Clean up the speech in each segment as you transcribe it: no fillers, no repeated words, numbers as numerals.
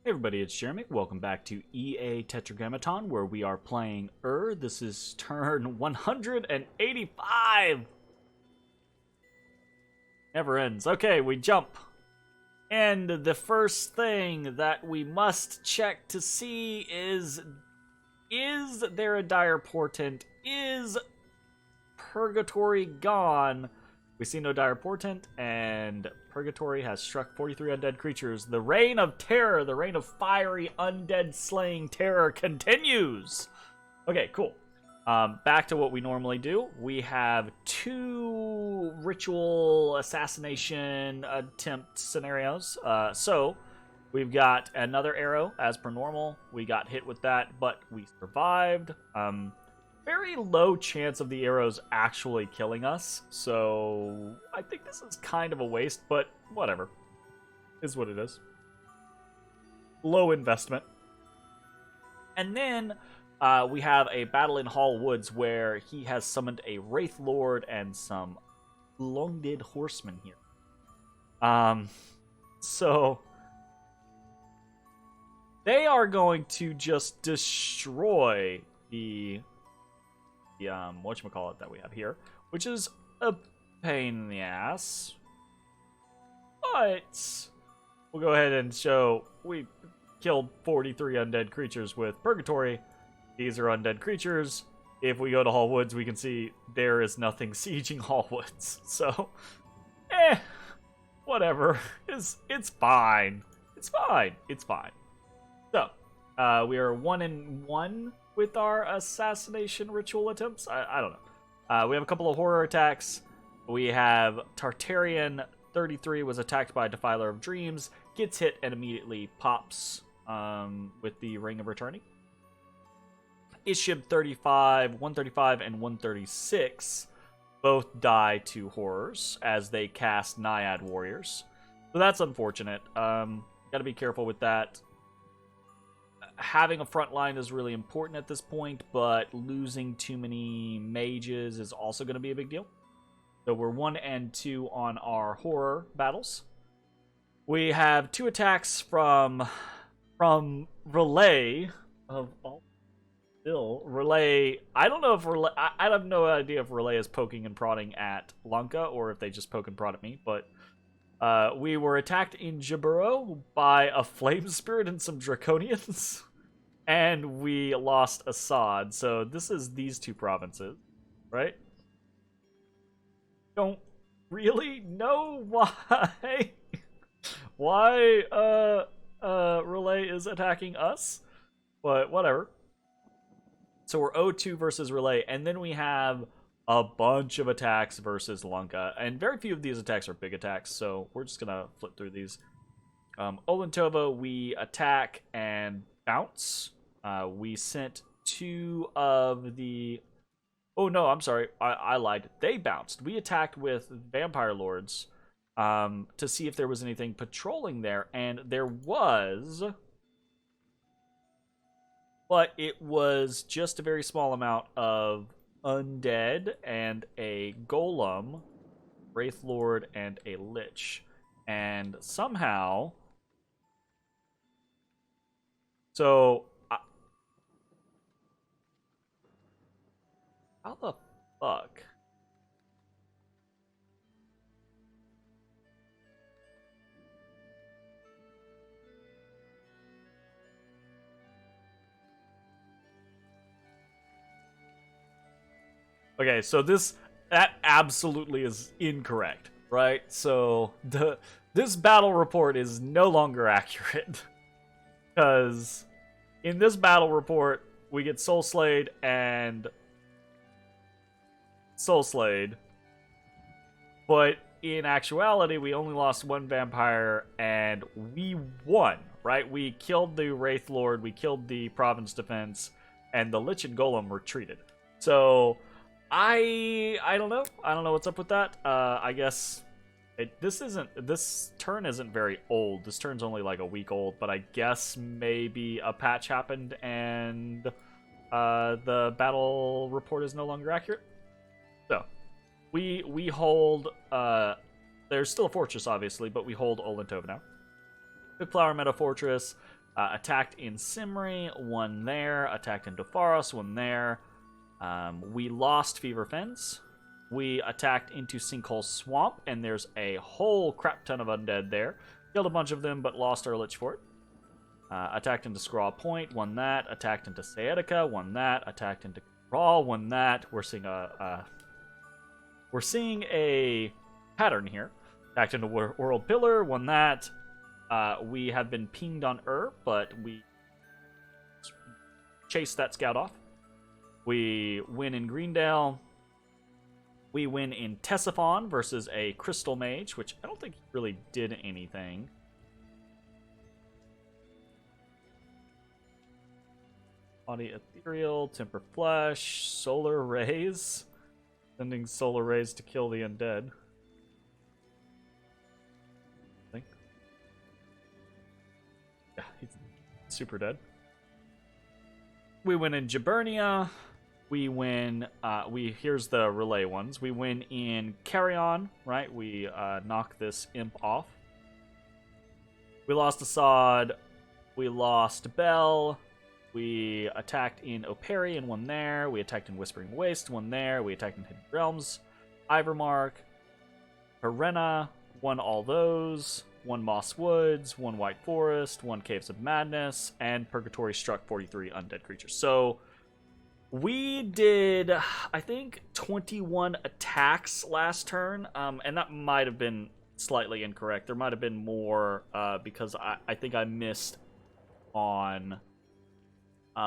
Hey everybody, it's Jeremy. Welcome back to EA Tetragrammaton, where we are playing This is turn 185! Never ends. Okay, we jump. And the first thing that we must check to see is there a dire portent? Is Purgatory gone? We see no dire portent, and Purgatory has struck 43 undead creatures. The reign of terror, the reign of fiery undead slaying terror continues. Okay, cool. Back to what we normally do. We have two ritual assassination attempt scenarios. So we've got another arrow as per normal. We got hit with that, but we survived. Very low chance of the arrows actually killing us, so I think this is kind of a waste, but whatever. Is what it is. Low investment. And then we have a battle in Hall Woods where he has summoned a Wraith Lord and some long-dead horsemen here. So they are going to just destroy the whatchamacallit that we have here, which is a pain in the ass. But we'll go ahead and show we killed 43 undead creatures with Purgatory. These are undead creatures. If we go to Hall Woods, we can see there is nothing sieging Hall Woods. So, whatever. It's fine. It's fine. It's fine. So, we are 1-1 with our assassination ritual attempts. I don't know. We have a couple of horror attacks. We have Tartarian 33 was attacked by Defiler of Dreams, gets hit and immediately pops with the Ring of Returning. Ishib 35, 135, and 136 both die to horrors as they cast Naiad Warriors. So that's unfortunate. Gotta be careful with that. Having a front line is really important at this point, but losing too many mages is also going to be a big deal. So we're 1 and 2 on our horror battles. We have 2 attacks from Relay of all. Still, Relay. I don't know if Relay. I have no idea if Relay is poking and prodding at Lanka or if they just poke and prod at me, but. We were attacked in Jaburo by a flame spirit and some draconians, and we lost Assad. So this is these two provinces, right? Don't really know why Relay is attacking us, but whatever. So we're 0-2 versus Relay, and then we have a bunch of attacks versus Lanka, and very few of these attacks are big attacks, so we're just gonna flip through these. Olentova, we attack and bounce. We sent 2 of the... Oh no, I'm sorry, I lied. They bounced. We attacked with Vampire Lords to see if there was anything patrolling there, and there was... But it was just a very small amount of undead and a golem, Wraith Lord, and a lich. And somehow... So... how the fuck? Okay, so that absolutely is incorrect, right? So this battle report is no longer accurate because in this battle report we get Soul Slayed and Soul Slayed, but in actuality we only lost 1 vampire and we won, right? We killed the Wraith Lord, we killed the Province Defense, and the Lich and Golem retreated. So I don't know. I don't know what's up with that. I guess this turn isn't very old. This turn's only like a week old, but I guess maybe a patch happened and the battle report is no longer accurate. So we hold there's still a fortress obviously, but we hold Olentova now. Big Flower Meadow Fortress. Attacked in Simri, one there. Attacked in Dopharos, one there. We lost Fever Fens. We attacked into Sinkhole Swamp, and there's a whole crap ton of undead there. Killed a bunch of them, but lost our Lich Fort. Attacked into Scraw Point, won that. Attacked into Saetica, won that. Attacked into Raw, won that. We're seeing a pattern here. Attacked into World Pillar, won that. We have been pinged on but we chased that scout off. We win in Greendale. We win in Tesiphon versus a Crystal Mage, which I don't think he really did anything. Body Ethereal, Temper Flesh, Solar Rays. Sending Solar Rays to kill the undead. I think. Yeah, he's super dead. We win in Gibernia. We win, here's the relay ones. We win in Carrion, right? We knock this imp off. We lost Assad. We lost Bell. We attacked in Operi and won there. We attacked in Whispering Waste, won there. We attacked in Hidden Realms. Ivermark. Harena, won all those. Won Moss Woods, won White Forest, won Caves of Madness, and Purgatory struck 43 undead creatures. So we did, I think, 21 attacks last turn, and that might have been slightly incorrect. There might have been more, because I think I missed on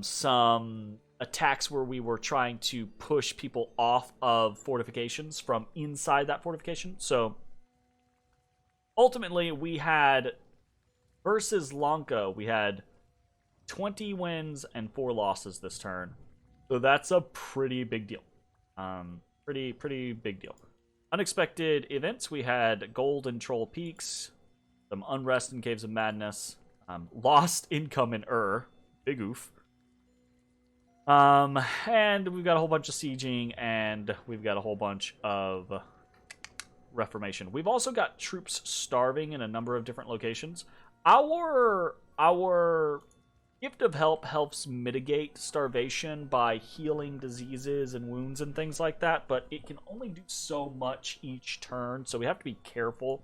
some attacks where we were trying to push people off of fortifications from inside that fortification. So ultimately, we had, versus Lanka, we had 20 wins and 4 losses this turn. So that's a pretty big deal. Pretty big deal. Unexpected events, we had Gold and Troll Peaks, some Unrest in Caves of Madness, lost income in big oof. And we've got a whole bunch of sieging, and we've got a whole bunch of Reformation. We've also got troops starving in a number of different locations. Our Gift of Help helps mitigate starvation by healing diseases and wounds and things like that, but it can only do so much each turn, so we have to be careful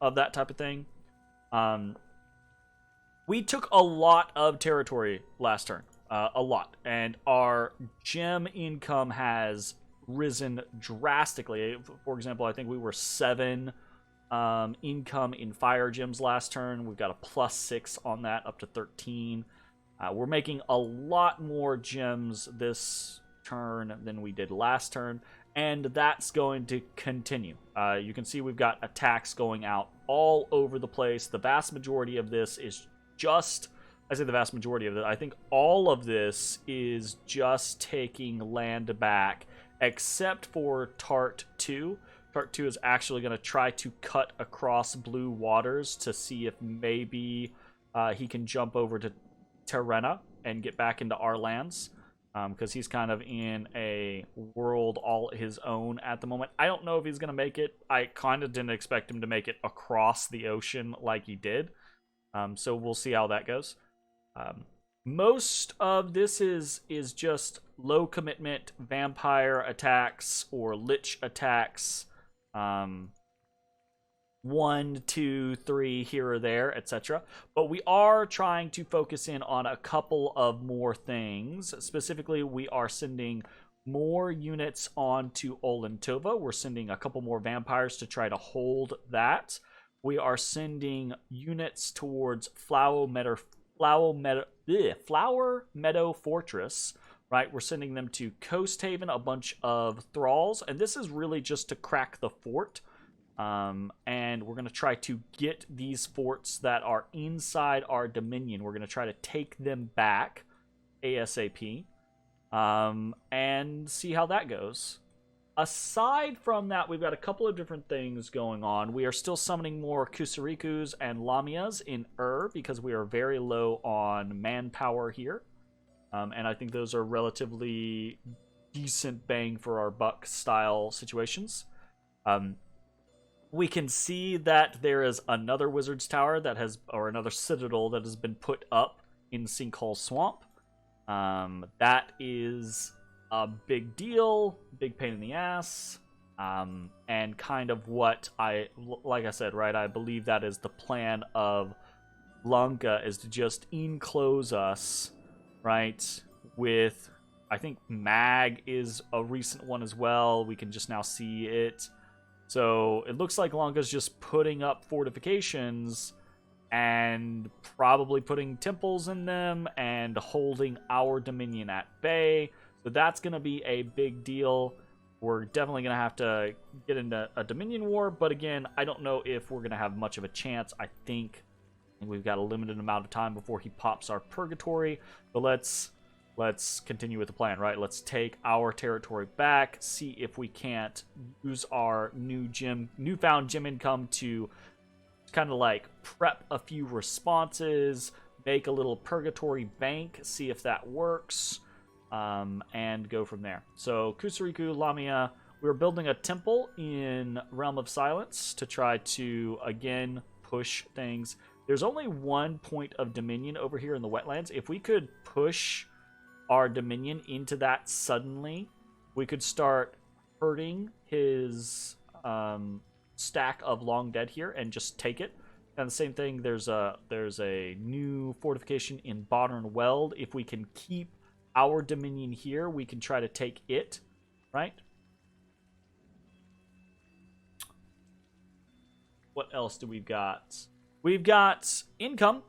of that type of thing. We took a lot of territory last turn, a lot, and our gem income has risen drastically. For example, I think we were 7 income in fire gems last turn. We've got a +6 on that, up to 13. We're making a lot more gems this turn than we did last turn, and that's going to continue. You can see we've got attacks going out all over the place. The vast majority of this is just, I say the vast majority of it, I think all of this is just taking land back, except for Tart 2. Tart 2 is actually going to try to cut across blue waters to see if maybe he can jump over to Terrena and get back into our lands, because he's kind of in a world all his own at the moment. I don't know if he's going to make it. I kind of didn't expect him to make it across the ocean like he did, so we'll see how that goes. Most of this is just low commitment vampire attacks or lich attacks, 1, 2, 3 here or there, etc. But we are trying to focus in on a couple of more things. Specifically, we are sending more units onto Olentova. We're sending a couple more vampires to try to hold that. We are sending units towards Flower Meadow Fortress. Right, we're sending them to Coast Haven, a bunch of thralls, and this is really just to crack the fort. And we're going to try to get these forts that are inside our dominion. We're going to try to take them back ASAP, and see how that goes. Aside from that, we've got a couple of different things going on. We are still summoning more Kusarikus and Lamias in because we are very low on manpower here. And I think those are relatively decent bang for our buck style situations. We can see that there is another wizard's tower that has, or another citadel that has been put up in Sinkhole Swamp. That is a big deal, big pain in the ass, and kind of what like I said, right, I believe that is the plan of Lanka, is to just enclose us, right, with, I think Mag is a recent one as well. We can just now see it. So it looks like Lanka's just putting up fortifications and probably putting temples in them and holding our dominion at bay. So that's going to be a big deal. We're definitely going to have to get into a dominion war, but again, I don't know if we're going to have much of a chance. I think we've got a limited amount of time before he pops our purgatory, but let's continue with the plan, right? Let's take our territory back, see if we can't use our newfound gem income to kind of like prep a few responses, make a little purgatory bank, see if that works, and go from there. So Kusariku, Lamia, we're building a temple in Realm of Silence to try to, again, push things. There's only 1 point of dominion over here in the wetlands. If we could push our dominion into that suddenly, we could start hurting his stack of long dead here and just take it. And the same thing, there's a new fortification in Modern Weld. If we can keep our dominion here, we can try to take it, right? What else do we've got? We've got income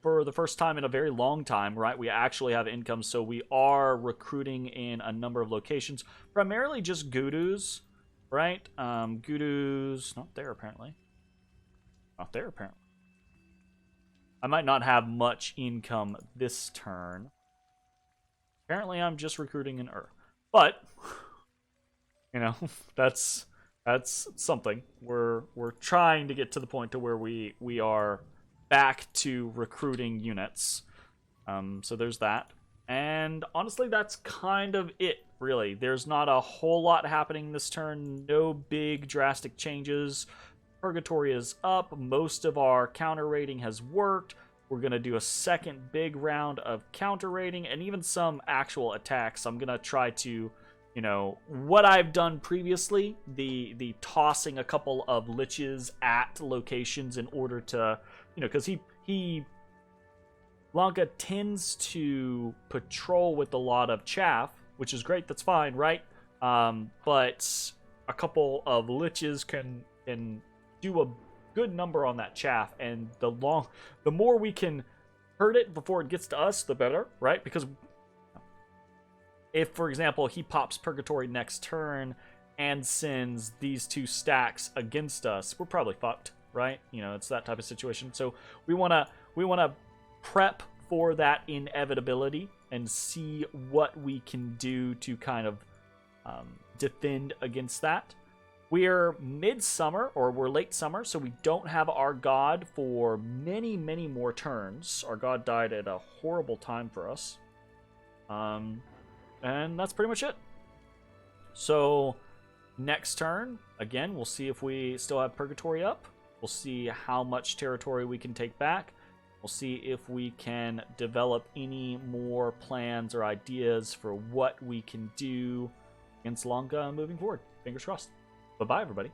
for the first time in a very long time, right? We actually have income, so we are recruiting in a number of locations, primarily just Gudus, right? Gudus, not there apparently. Not there apparently. I might not have much income this turn. Apparently, I'm just recruiting in but you know, that's something. We're trying to get to the point to where we are back to recruiting units. So there's that. And honestly, that's kind of it, really. There's not a whole lot happening this turn. No big drastic changes. Purgatory is up. Most of our counter rating has worked. We're going to do a second big round of counter rating and even some actual attacks. I'm going to try to, you know, what I've done previously, the tossing a couple of liches at locations in order to, you know, because Lanka tends to patrol with a lot of chaff, which is great, that's fine, right? But a couple of liches can do a good number on that chaff, and the more we can hurt it before it gets to us, the better, right? Because if, for example, he pops Purgatory next turn and sends these two stacks against us, we're probably fucked, right? You know, it's that type of situation. So we wanna prep for that inevitability and see what we can do to kind of defend against that. We're midsummer, or we're late summer, so we don't have our god for many, many more turns. Our god died at a horrible time for us. And that's pretty much it. So next turn, again, we'll see if we still have Purgatory up. We'll see how much territory we can take back. We'll see if we can develop any more plans or ideas for what we can do against Lanka moving forward. Fingers crossed. Bye-bye, everybody.